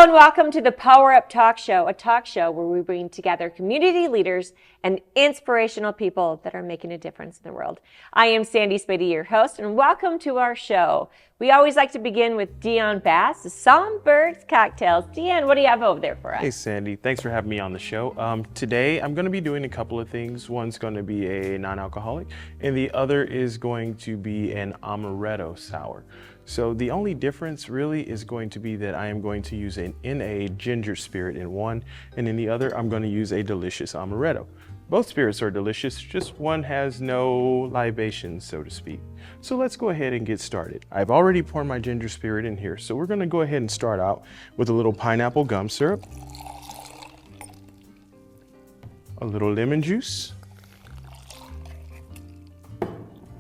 and welcome to the Power Up Talk Show, a talk show where we bring together community leaders and inspirational people that are making a difference in the world. I am Sandy Spady, your host, and welcome to our show. We always like to begin with Deon Bass, the Songbirds Cocktails. Deon, what do you have over there for us? Hey Sandy, thanks for having me on the show. Today I'm going to be doing a couple of things. One's going to be a non-alcoholic, and the other is going to be an amaretto sour. So the only difference really is going to be that I am going to use an NA ginger spirit in one, and in the other I'm going to use a delicious amaretto. Both spirits are delicious, just one has no libations, so to speak. So let's go ahead and get started. I've already poured my ginger spirit in here, so we're going to go ahead and start out with a little pineapple gum syrup, a little lemon juice,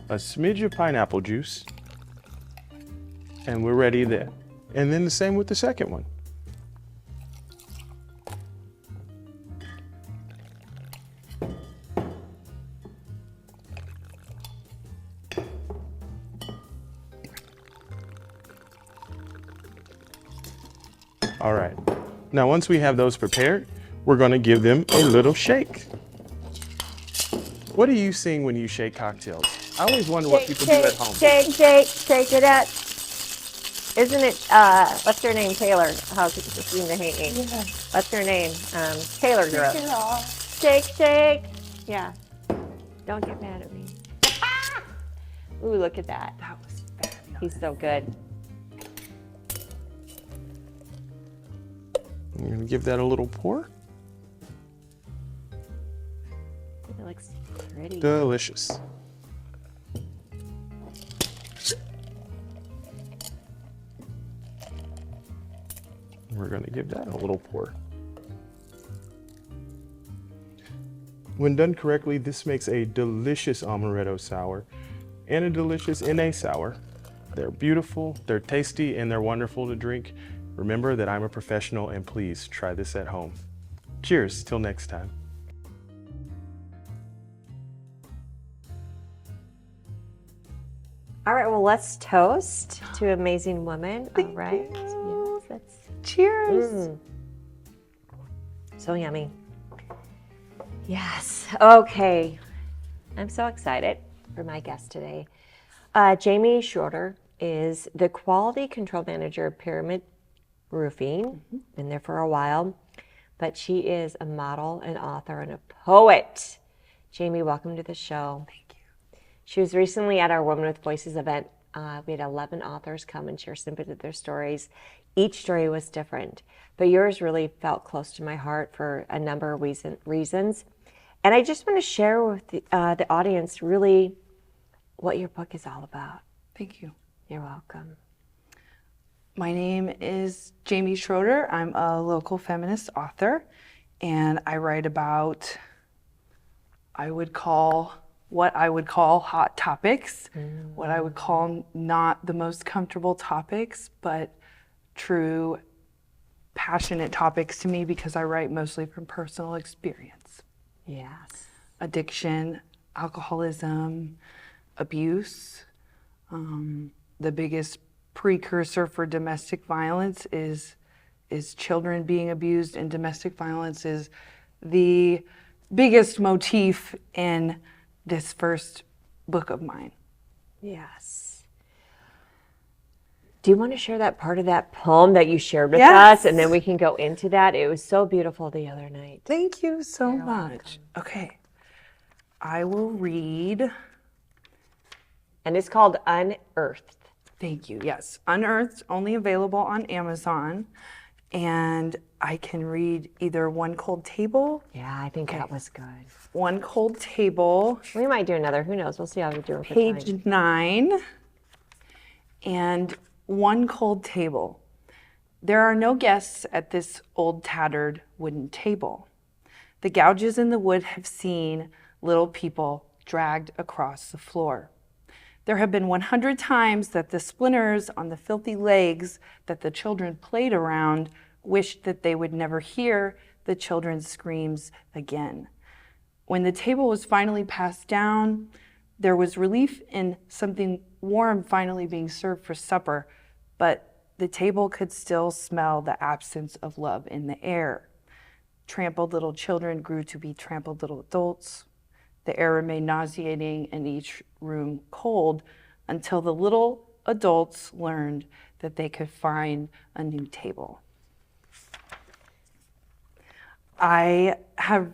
a smidge of pineapple juice, and we're ready there. And then the same with the second one. All right, now once we have those prepared, we're gonna give them a little shake. What are you seeing when you shake cocktails? I always wonder what people do at home. Shake it up. Isn't it, what's her name, Taylor? How she seem to hate me. Yeah. What's her name? Taylor girl. Shake. Yeah. Don't get mad at me. Ooh, look at that. That was fabulous. He's so good. I'm gonna give that a little pour. It looks pretty. Delicious. We're gonna give that a little pour. When done correctly, this makes a delicious amaretto sour and a delicious NA sour. They're beautiful, they're tasty, and they're wonderful to drink. Remember that I'm a professional, and please try this at home. Cheers, till next time. All right, well, let's toast to amazing women. All right. You. Yes, that's Cheers. so yummy. Yes. Okay. I'm so excited for my guest today. Jaymie Schroeder is the Quality Control Manager of Pyramid Roofing. Been there for a while, but she is a model, an author, and a poet. Jaymie, welcome to the show. Thank you. She was recently at our Women with Voices event. We had 11 authors come and share snippets of their stories. Each story was different, but yours really felt close to my heart for a number of reasons. And I just want to share with the audience really what your book is all about. Thank you. You're welcome. My name is Jaymie Schroeder. I'm a local feminist author, and I write about what I would call hot topics, what I would call not the most comfortable topics, but true passionate topics to me because I write mostly from personal experience. Yes. Addiction, alcoholism, abuse. The biggest precursor for domestic violence is children being abused, and domestic violence is the biggest motif in this first book of mine. Yes. Do you want to share that part of that poem that you shared with Yes. us, and then we can go into that? It was so beautiful the other night. Thank you so You're much. Okay, I will read. And it's called Unearthed. Thank you. Yes, Unearthed, only available on Amazon, and I can read either One Cold Table. Yeah, I think that was good. One Cold Table, We might do another. Who knows? We'll see how we do it. page 9, and One Cold Table. There are no guests at this old tattered wooden table. The gouges in the wood have seen little people dragged across the floor. There have been 100 times that the splinters on the filthy legs that the children played around wished that they would never hear the children's screams again. When the table was finally passed down, there was relief in something warm finally being served for supper, but the table could still smell the absence of love in the air. Trampled little children grew to be trampled little adults. The air remained nauseating and each room cold until the little adults learned that they could find a new table. I have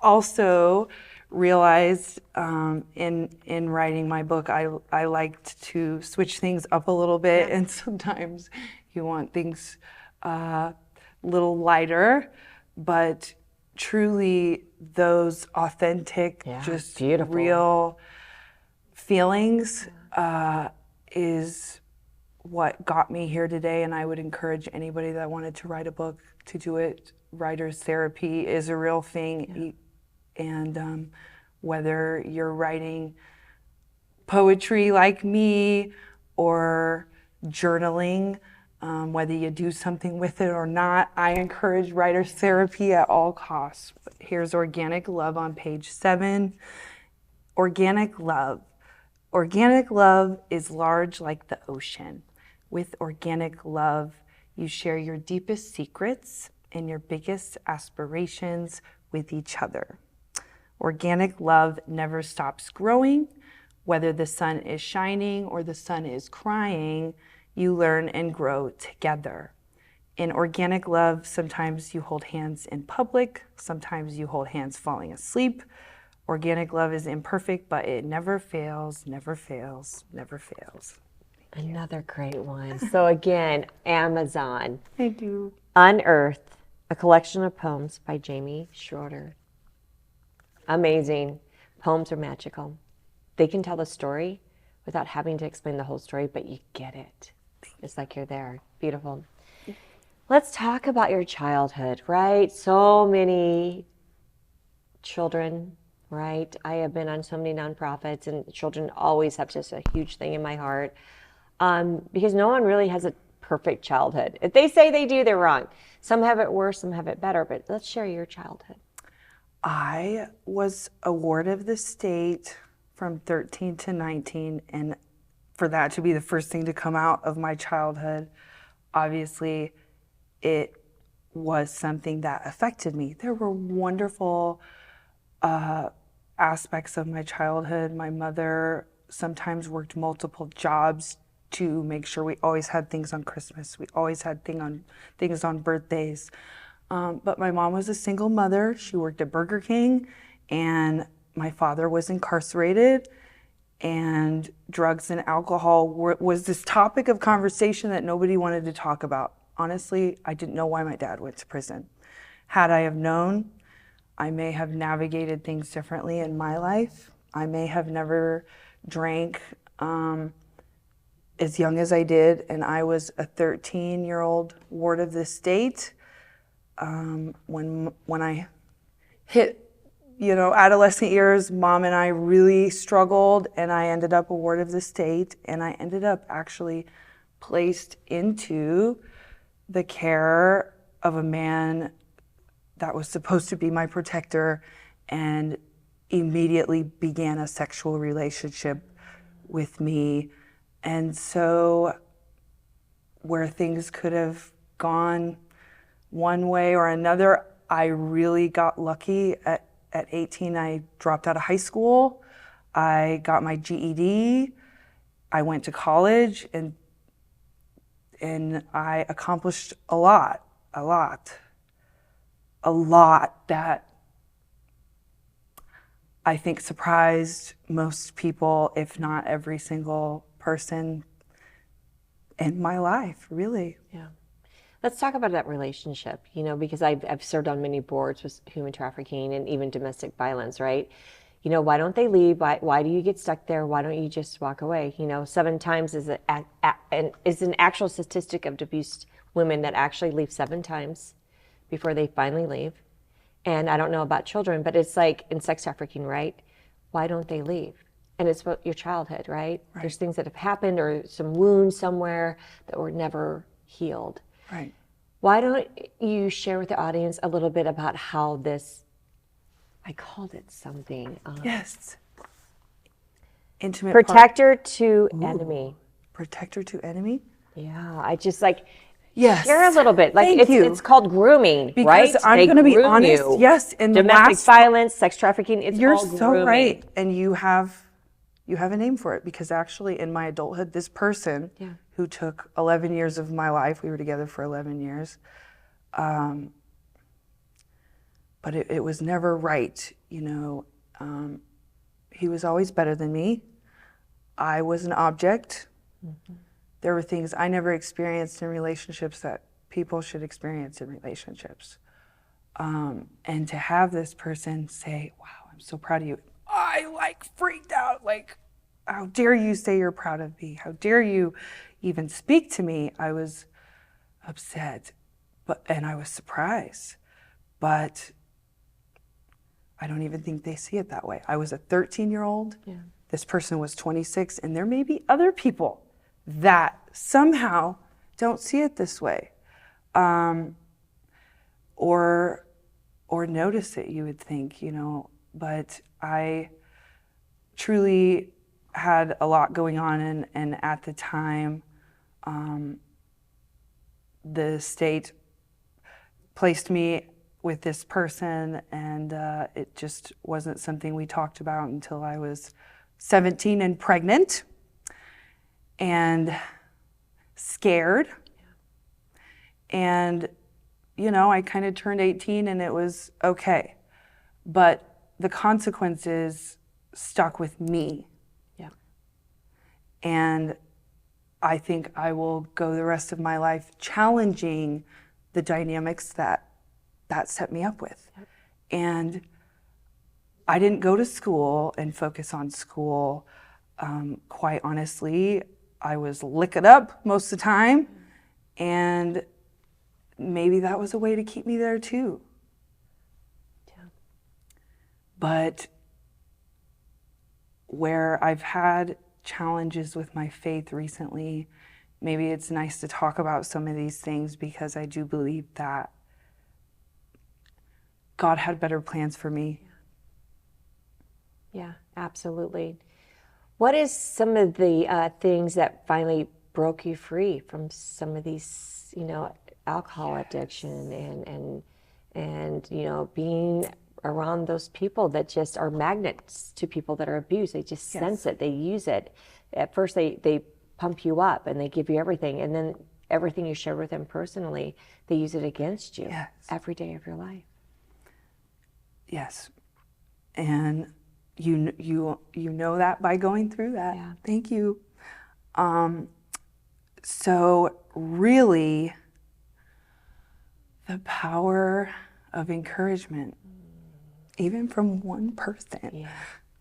also realized in writing my book, I liked to switch things up a little bit, and sometimes you want things a little lighter, but truly those authentic, just beautiful. real feelings is what got me here today, and I would encourage anybody that wanted to write a book to do it. Writer's therapy is a real thing, and whether you're writing poetry like me or journaling, whether you do something with it or not, I encourage writer's therapy at all costs. Here's organic love on page 7. Organic love. Organic love is large like the ocean. With organic love, you share your deepest secrets and your biggest aspirations with each other. Organic love never stops growing. Whether the sun is shining or the sun is crying, you learn and grow together. In organic love, sometimes you hold hands in public, sometimes you hold hands falling asleep. Organic love is imperfect, but it never fails, never fails, never fails. Another great one. So again, Amazon. I do. Unearthed, a collection of poems by Jaymie Schroeder. Amazing. Poems are magical. They can tell the story without having to explain the whole story, but you get it. It's like you're there. Beautiful. Let's talk about your childhood, right? So many children, right? I have been on so many nonprofits, and children always have just a huge thing in my heart, because no one really has a perfect childhood. If they say they do, they're wrong. Some have it worse, some have it better, but let's share your childhood. I was a ward of the state from 13 to 19, and for that to be the first thing to come out of my childhood, obviously it was something that affected me. There were wonderful aspects of my childhood. My mother sometimes worked multiple jobs to make sure we always had things on Christmas. We always had things on birthdays. But my mom was a single mother. She worked at Burger King, and my father was incarcerated, and drugs and alcohol was this topic of conversation that nobody wanted to talk about. Honestly, I didn't know why my dad went to prison. Had I have known, I may have navigated things differently in my life. I may have never drank as young as I did, and I was a 13-year-old ward of the state. When I hit, adolescent years, Mom and I really struggled, and I ended up a ward of the state, and I ended up actually placed into the care of a man that was supposed to be my protector, and immediately began a sexual relationship with me. And so where things could have gone one way or another, I really got lucky. At 18, I dropped out of high school. I got my GED. I went to college, and I accomplished a lot that I think surprised most people, if not every single person in my life, really. Yeah. Let's talk about that relationship, because I've served on many boards with human trafficking and even domestic violence, right? Why don't they leave? Why do you get stuck there? Why don't you just walk away? 7 times is an actual statistic of abused women that actually leave 7 times before they finally leave. And I don't know about children, but it's like in sex trafficking, right? Why don't they leave? And it's about your childhood, right? There's things that have happened or some wounds somewhere that were never healed. Right. Why don't you share with the audience a little bit about how this, I called it something. Yes. Intimate Protector to enemy. Protector to enemy? Yeah, I just like Yes. share a little bit. Like Thank you. it's called grooming, Because right? I'm They going to be groom honest. you. Yes, in the Domestic last violence, sex trafficking, it's You're all so grooming. right, and you have a name for it, because actually in my adulthood, this person who took 11 years of my life, we were together for 11 years, but it was never right, you know. He was always better than me. I was an object. There were things I never experienced in relationships that people should experience in relationships. And to have this person say, wow, I'm so proud of you. I like freaked out, like, how dare you say you're proud of me? How dare you even speak to me? I was upset, and I was surprised, but I don't even think they see it that way. I was a 13-year-old. Yeah. This person was 26, and there may be other people that somehow don't see it this way, or notice it, you would think, you know. But I truly had a lot going on, and at the time, the state placed me with this person, and it just wasn't something we talked about until I was 17 and pregnant and scared. And, you know, I kind of turned 18 and it was okay. But the consequences stuck with me. Yeah. And I think I will go the rest of my life challenging the dynamics that set me up with. Yep. And I didn't go to school and focus on school. Quite honestly, I was licking up most of the time, and maybe that was a way to keep me there too. Yeah. But where I've had challenges with my faith recently, maybe it's nice to talk about some of these things, because I do believe that God had better plans for me. Yeah, absolutely. What is some of the things that finally broke you free from some of these, you know, alcohol addiction and you know, being around those people that just are magnets to people that are abused? They just sense it. They use it. At first, they pump you up and they give you everything, and then everything you share with them personally, they use it against you every day of your life. Yes, and you know that by going through that. Yeah. Thank you. So really, the power of encouragement, even from one person. Yeah.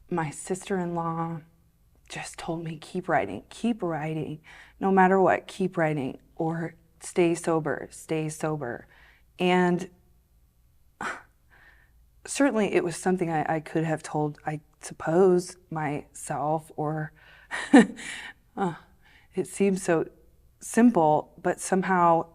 My sister-in-law just told me, keep writing, no matter what, keep writing, or stay sober. And certainly it was something I could have told, I suppose, myself, or it seems so simple, but somehow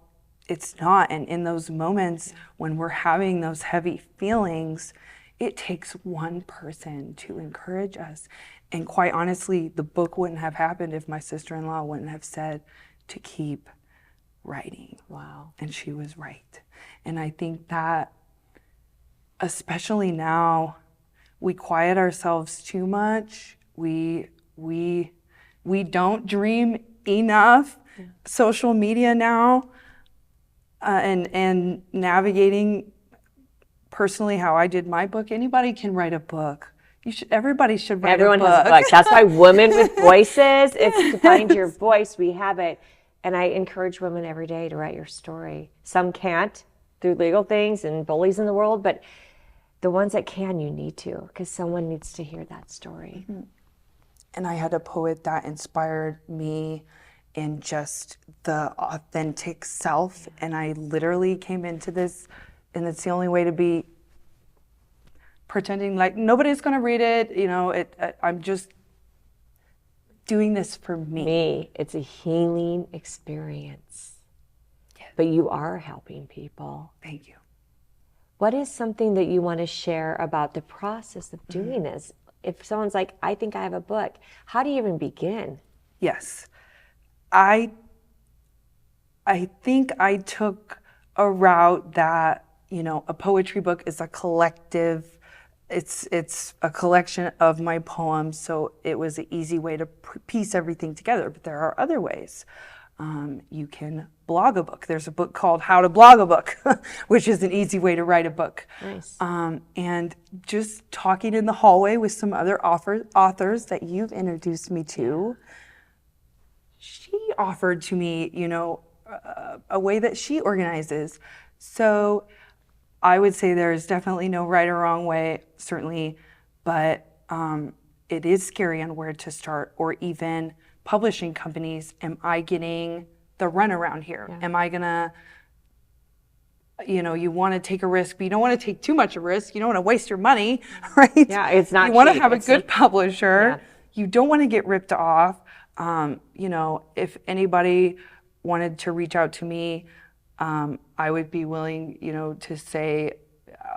it's not. And in those moments when we're having those heavy feelings, it takes one person to encourage us. And quite honestly, the book wouldn't have happened if my sister-in-law wouldn't have said to keep writing. Wow. And she was right. And I think that, especially now, we quiet ourselves too much. We don't dream enough. Yeah. Social media now, and navigating personally how I did my book. Anybody can write a book. Everybody should write a book. Everyone has a book. That's why Women with Voices, it's to find your voice. We have it. And I encourage women every day to write your story. Some can't through legal things and bullies in the world, but the ones that can, you need to, because someone needs to hear that story. Mm-hmm. And I had a poet that inspired me in just the authentic self. Yeah. And I literally came into this, and it's the only way to be, pretending like nobody's going to read it. You know, I'm just doing this for me. It's a healing experience. Yes. But you are helping people. Thank you. What is something that you want to share about the process of doing this? If someone's like, I think I have a book, how do you even begin? Yes. I I think I took a route that, you know, a poetry book is a collective, it's a collection of my poems, so it was an easy way to piece everything together. But there are other ways. You can blog a book. There's a book called How to Blog a Book, which is an easy way to write a book. Nice. And just talking in the hallway with some other authors that you've introduced me to, she offered to me, you know, a way that she organizes. So I would say there's definitely no right or wrong way, certainly, but it is scary on where to start, or even publishing companies. Am I getting the runaround here? Yeah. Am I gonna, you know, you want to take a risk, but you don't want to take too much of a risk. You don't want to waste your money, right? Yeah, it's not You want to cheap. have a It's good publisher. Yeah. You don't want to get ripped off. You know, if anybody wanted to reach out to me, I would be willing, you know, to say,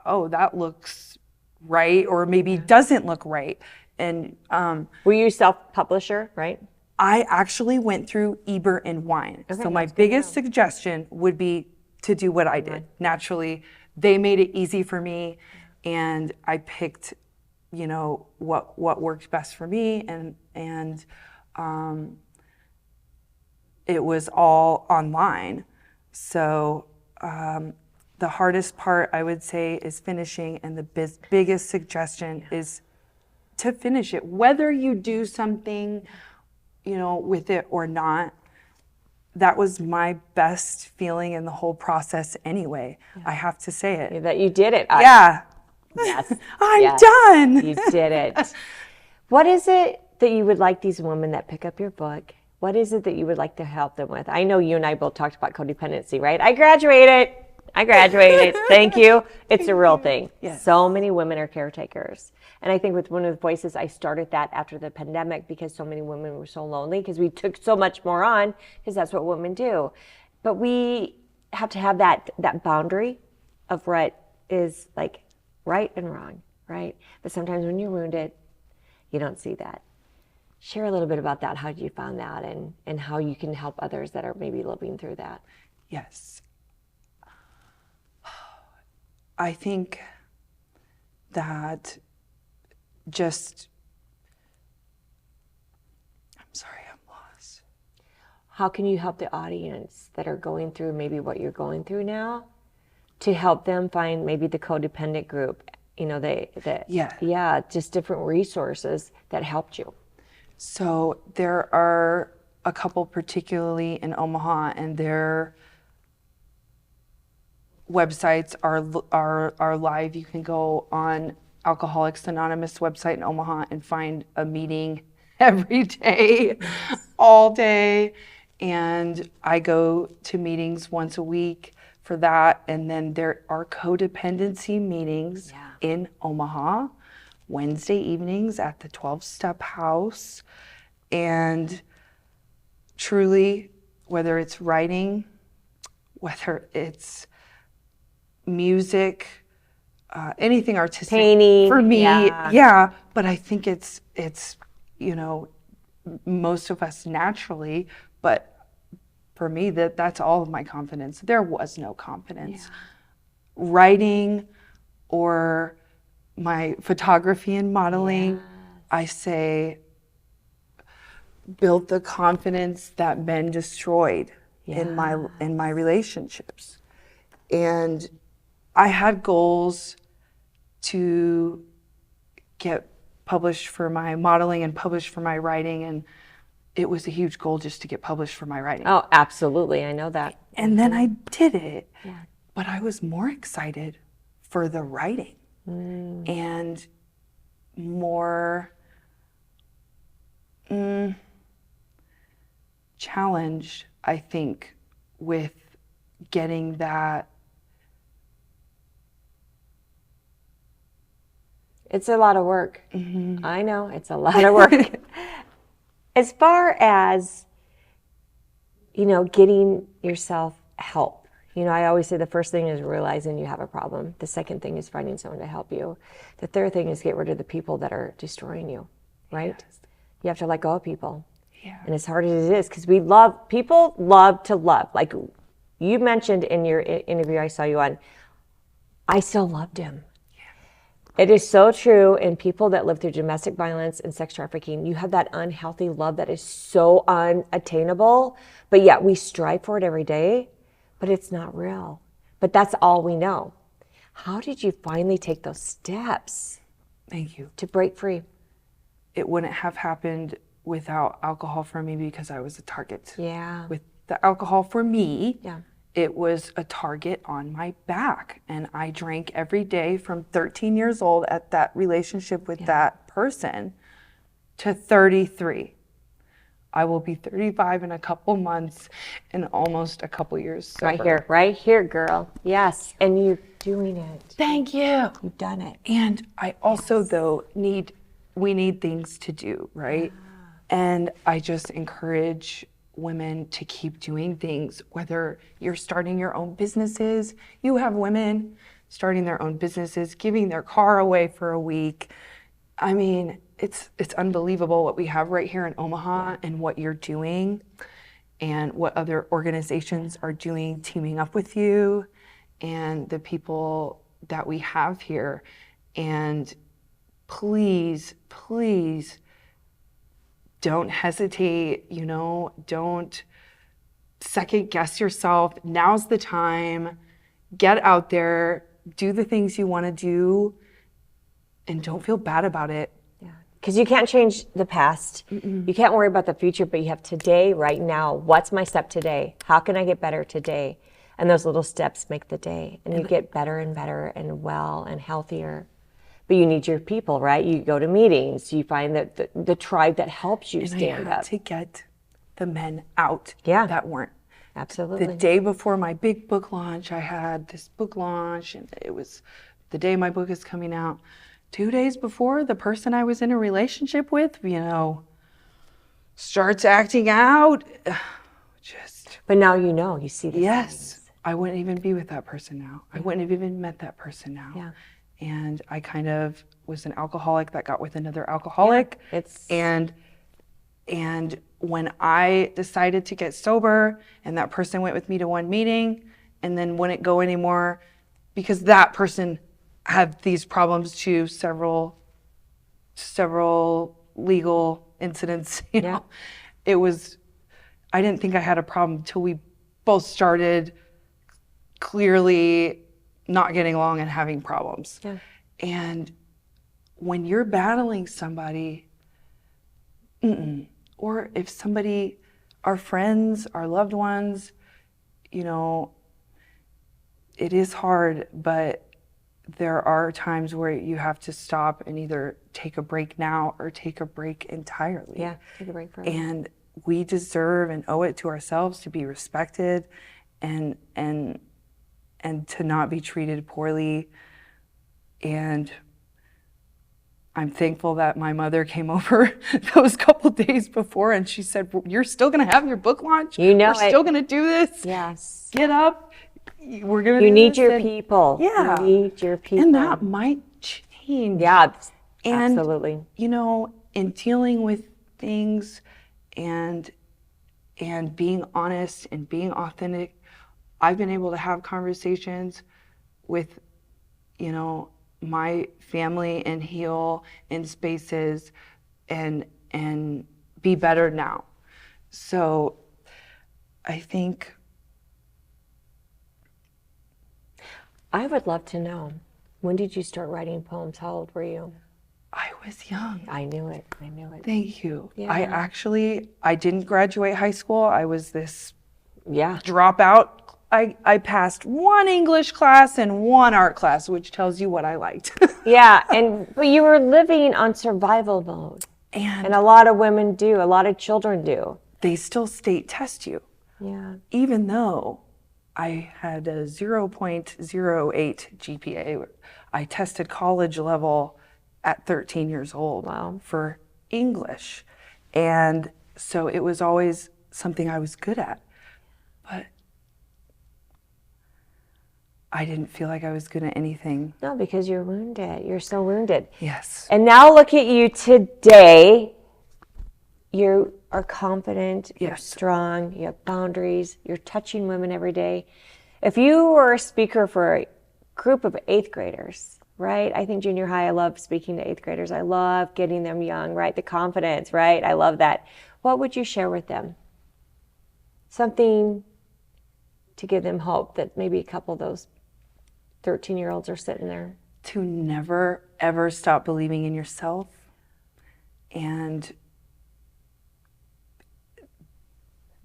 oh, that looks right, or maybe doesn't look right. And Were you self-publisher, right? I actually went through Ebert and Wine. Okay, So my that's good to biggest suggestion would be to do what I did. Naturally, they made it easy for me, and I picked, you know, what worked best for me, and it was all online. So the hardest part, I would say, is finishing, and the biggest suggestion is to finish it. Whether you do something, you know, with it or not, that was my best feeling in the whole process anyway. I have to say it. That you did it. Yeah. Yes. I'm Yes. done. You did it. What is it that you would like these women that pick up your book? What is it that you would like to help them with? I know you and I both talked about codependency, right? I graduated. Thank you. It's a real thing. Yes. So many women are caretakers. And I think with Women with Voices, I started that after the pandemic because so many women were so lonely because we took so much more on because that's what women do. But we have to have that boundary of what is like right and wrong, right? But sometimes when you're wounded, you don't see that. Share a little bit about that, how you found that, and how you can help others that are maybe living through that. Yes. I think that just, I'm sorry, I'm lost. How can you help the audience that are going through maybe what you're going through now to help them find maybe the codependent group, you know, Yeah. just different resources that helped you? So there are a couple, particularly in Omaha, and their websites are live. You can go on Alcoholics Anonymous website in Omaha and find a meeting every day, all day. And I go to meetings once a week for that. And then there are codependency meetings in Omaha, Wednesday evenings at the 12-Step House. And truly, whether it's writing, whether it's music, anything artistic, Painting, for me, yeah. But I think it's you know, most of us naturally, but for me, that's all of my confidence. There was no confidence. Writing or my photography and modeling, I say, built the confidence that men destroyed in my relationships. And I had goals to get published for my modeling and published for my writing, and it was a huge goal just to get published for my writing. Oh, absolutely. I know that. And then I did it. But I was more excited for the writing and more challenged, I think, with getting that. It's a lot of work. I know, it's a lot of work. As far as, you know, getting yourself help, you know, I always say the first thing is realizing you have a problem. The second thing is finding someone to help you. The third thing is get rid of the people that are destroying you, right? You have to let go of people. Yeah. And as hard as it is, because people love to love. Like you mentioned in your interview I saw you on, I still loved him. It is so true. And people that live through domestic violence and sex trafficking, you have that unhealthy love that is so unattainable, but yet we strive for it every day, but it's not real. But that's all we know. How did you finally take those steps Thank you. to break free? It wouldn't have happened without alcohol for me because I was a target. Yeah. With the alcohol for me, Yeah. it was a target on my back. And I drank every day from 13 years old at that relationship with that person to 33. I will be 35 in a couple months and almost a couple years sober. Right here, girl. Yes. And you're doing it. Thank you. You've done it. And I also, though, we need things to do, right? And I just encourage women to keep doing things, whether you're starting your own businesses. You have women starting their own businesses, giving their car away for a week. I mean, it's unbelievable what we have right here in Omaha and what you're doing and what other organizations are doing, teaming up with you and the people that we have here. And please, please don't hesitate, don't second guess yourself. Now's the time. Get out there, do the things you want to do, and don't feel bad about it. Yeah. Because you can't change the past. You can't worry about the future, but you have today, right now. What's my step today? How can I get better today? And those little steps make the day. And you get better and better and well and healthier. But you need your people, right? You go to meetings. You find that the tribe that helps you stand I had up. to get the men out Yeah. that weren't. Absolutely. The day before my big book launch, I had this book launch, and it was the day my book is coming out. 2 days before, the person I was in a relationship with, starts acting out. But now you see the Yes, signs. I wouldn't even be with that person now. I wouldn't have even met that person now. Yeah. And I kind of was an alcoholic that got with another alcoholic. Yeah, it's- And when I decided to get sober and that person went with me to one meeting and then wouldn't go anymore because that person had these problems too, several legal incidents, Yeah. I didn't think I had a problem until we both started clearly not getting along and having problems. Yeah. And when you're battling somebody, or if somebody, our friends, our loved ones, it is hard, but there are times where you have to stop and either take a break now or take a break entirely. Yeah, take a break for And we deserve and owe it to ourselves to be respected and to not be treated poorly. And I'm thankful that my mother came over those couple days before and she said, "You're still going to have your book launch? We're still going to do this? Yes. Get up. We're going to You do need this." your And- people. Yeah. You need your people. And that might change. Yeah, And, absolutely. in dealing with things and being honest and being authentic, I've been able to have conversations with, my family and heal in spaces and be better now. So I think I would love to know, when did you start writing poems? How old were you? I was young. I knew it. Thank you. Yeah. I didn't graduate high school. I was this Yeah. dropout. I passed one English class and one art class, which tells you what I liked. Yeah, but you were living on survival mode. And a lot of women do, a lot of children do. They still state test you. Yeah. Even though I had a 0.08 GPA. I tested college level at 13 years old. Wow. For English. And so it was always something I was good at. But I didn't feel like I was good at anything. No, because you're wounded. You're so wounded. Yes. And now look at you today. are confident, you're Yes. strong, you have boundaries, you're touching women every day. If you were a speaker for a group of 8th graders, right? I think junior high, I love speaking to 8th graders. I love getting them young, right? The confidence, right? I love that. What would you share with them? Something to give them hope that maybe a couple of those 13-year-olds are sitting there. To never, ever stop believing in yourself. And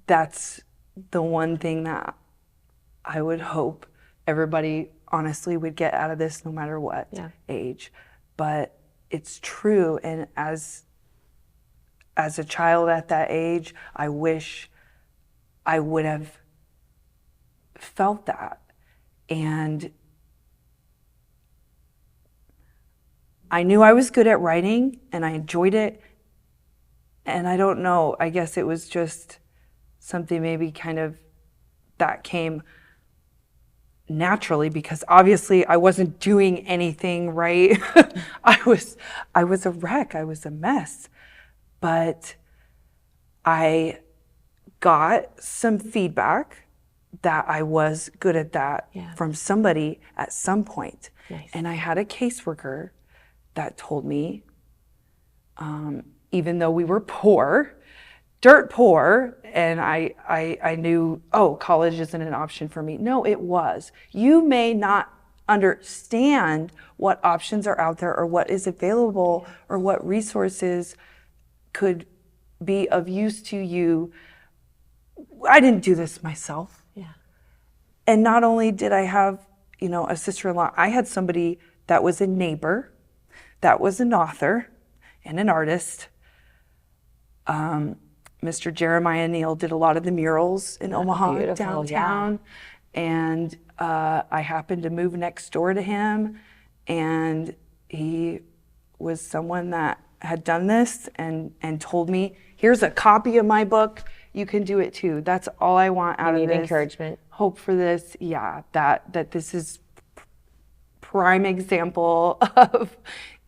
that's the one thing that I would hope everybody honestly would get out of this, no matter what age. But it's true. And as a child at that age, I wish I would have felt that. And I knew I was good at writing and I enjoyed it. And I don't know, I guess it was just something maybe kind of that came naturally, because obviously I wasn't doing anything right. I was a wreck, I was a mess. But I got some feedback that I was good at that from somebody at some point. Nice. And I had a caseworker that told me, even though we were poor, dirt poor, and I knew, oh, college isn't an option for me. No, it was. You may not understand what options are out there or what is available or what resources could be of use to you. I didn't do this myself. Yeah. And not only did I have, a sister-in-law, I had somebody that was a neighbor, that was an author and an artist. Mr. Jeremiah Neal did a lot of the murals in Omaha beautiful, downtown. And I happened to move next door to him, and he was someone that had done this and told me, here's a copy of my book, you can do it too. That's all I want out of this. Encouragement. Hope for this, that this is prime example of,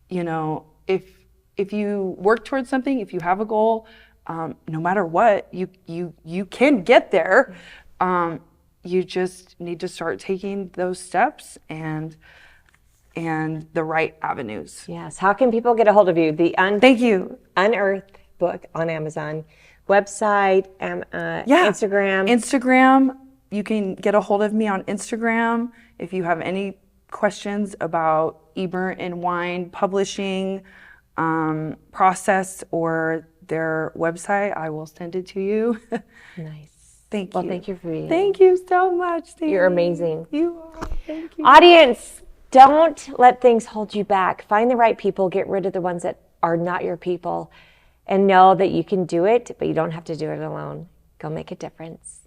if you work towards something, if you have a goal, no matter what, you can get there. You just need to start taking those steps and the right avenues. Yes. How can people get a hold of you? Thank you. Unearthed book on Amazon. Website, Instagram. Instagram. You can get a hold of me on Instagram if you have any questions about Ebert and Wine publishing process or their website. I will send it to you. Nice. Thank you. Well, thank you for being here. Thank you so much. You're amazing. You are. Thank you. Audience, don't let things hold you back. Find the right people. Get rid of the ones that are not your people. And know that you can do it, but you don't have to do it alone. Go make a difference.